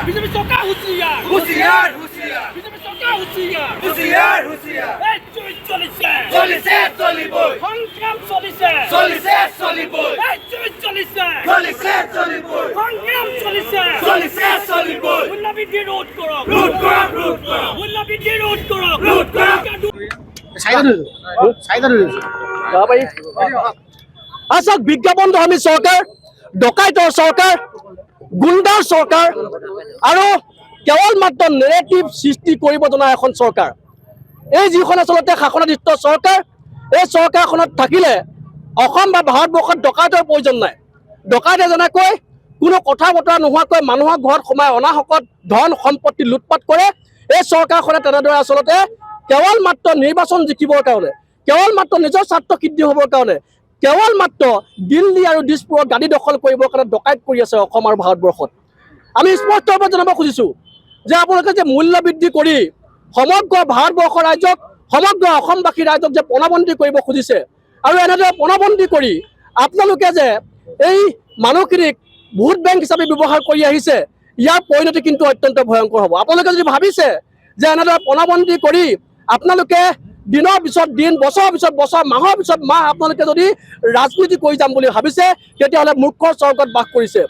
BJP सरकार हुशियार হুঁশিয়ার হুঁশিয়ার बीजेपी सरकार हुशियार হুঁশিয়ার হুঁশিয়ার এই চলিছে চলিছে চলিবই সংগ্রাম চলিছে চলিছে চলিবই এই চলিছে চলিছে চলিবই সংগ্রাম চলিছে চলিছে চলিবই মূল্যবৃদ্ধি রোধ করক রোধ করক রোধ করক মূল্যবৃদ্ধি রোধ করক রোধ করক আচক বিজ্ঞাপনধৰ্মী চৰকাৰ ডকাইতৰ চৰকাৰ গুণ্ডাৰ চৰকাৰ আৰু কেৱল মাত্ৰ নেৰেটিভ সৃষ্টি কৰিব জনা এখন চৰকাৰ এই যিখন আচলতে শাসনাধীষ্ঠ চৰকাৰ এই চৰকাৰখনত থাকিলে অসম বা ভাৰতবৰ্ষত ডকাইতৰ প্ৰয়োজন নাই ডকাইতে যেনেকৈ কোনো কথা বতৰা নোহোৱাকৈ মানুহৰ ঘৰত সোমাই অনাহকত ধন সম্পত্তি লুটপাট কৰে এই চৰকাৰখনে তেনেদৰে আচলতে কেৱল মাত্ৰ নিৰ্বাচন জিকিবৰ কাৰণে কেৱল মাত্ৰ নিজৰ স্বাৰ্থ সিদ্ধি হ'বৰ কাৰণে কেৱল মাত্ৰ দিল্লী আৰু দিছপুৰৰ গাড়ী দখল কৰিবৰ কাৰণে ডকাইত কৰি আছে অসম আৰু ভাৰতবৰ্ষত আমি স্পষ্টভাৱে জনাব খুজিছোঁ যে আপোনালোকে যে মূল্য বৃদ্ধি কৰি সমগ্ৰ ভাৰতবৰ্ষৰ ৰাজ্যক সমগ্ৰ অসমবাসী ৰাজ্যক যে পণবন্দী কৰিব খুজিছে আৰু এনেদৰে পণবন্দী কৰি আপোনালোকে যে এই মানুহখিনিক ভোট বেংক হিচাপে ব্যৱহাৰ কৰি আহিছে ইয়াৰ পৰিণতি কিন্তু অত্যন্ত ভয়ংকৰ হ'ব আপোনালোকে যদি ভাবিছে যে এনেদৰে পণবন্দী কৰি আপোনালোকে দিনৰ পিছত দিন বছৰৰ পিছত বছৰ মাহৰ পিছত মাহ আপোনালোকে যদি ৰাজনীতি কৰি যাম বুলি ভাবিছে তেতিয়াহ'লে মূৰ্খৰ স্বৰ্গত বাস কৰিছে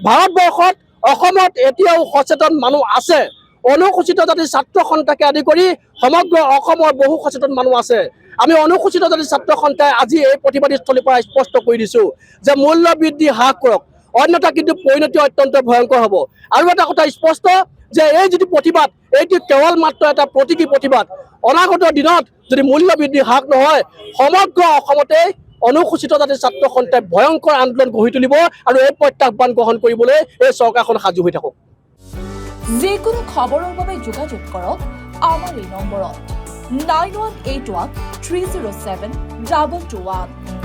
ভাৰতবৰ্ষত অসমত এতিয়াও সচেতন মানুহ আছে অনুসূচিত জাতিৰ ছাত্ৰ সন্থাকে আদি কৰি সমগ্ৰ অসমৰ বহু সচেতন মানুহ আছে আমি অনুসূচিত জাতিৰ ছাত্ৰ সন্থাই আজি এই প্ৰতিবাদী স্থলীৰ পৰা স্পষ্ট কৰি দিছোঁ যে মূল্য বৃদ্ধি হ্ৰাস কৰক অন্যথা কিন্তু পৰিণতি অত্যন্ত ভয়ংকৰ হ'ব আৰু এটা কথা স্পষ্ট যে এই যিটো প্ৰতিবাদ এইটো কেৱল মাত্ৰ এটা প্ৰতীকী প্ৰতিবাদ অনাগত দিনত যদি মূল্য বৃদ্ধি হ্ৰাস নহয় সমগ্ৰ অসমতে অনুসূচিত জাতিৰ ছাত্ৰ সন্থাই ভয়ংকৰ আন্দোলন গঢ়ি তুলিব আৰু এই প্ৰত্যাহ্বান গ্ৰহণ কৰিবলৈ এই চৰকাৰখন সাজু হৈ থাকক যিকোনো খবৰৰ বাবে যোগাযোগ কৰক আমাৰ এই নম্বৰত 9181 307 2221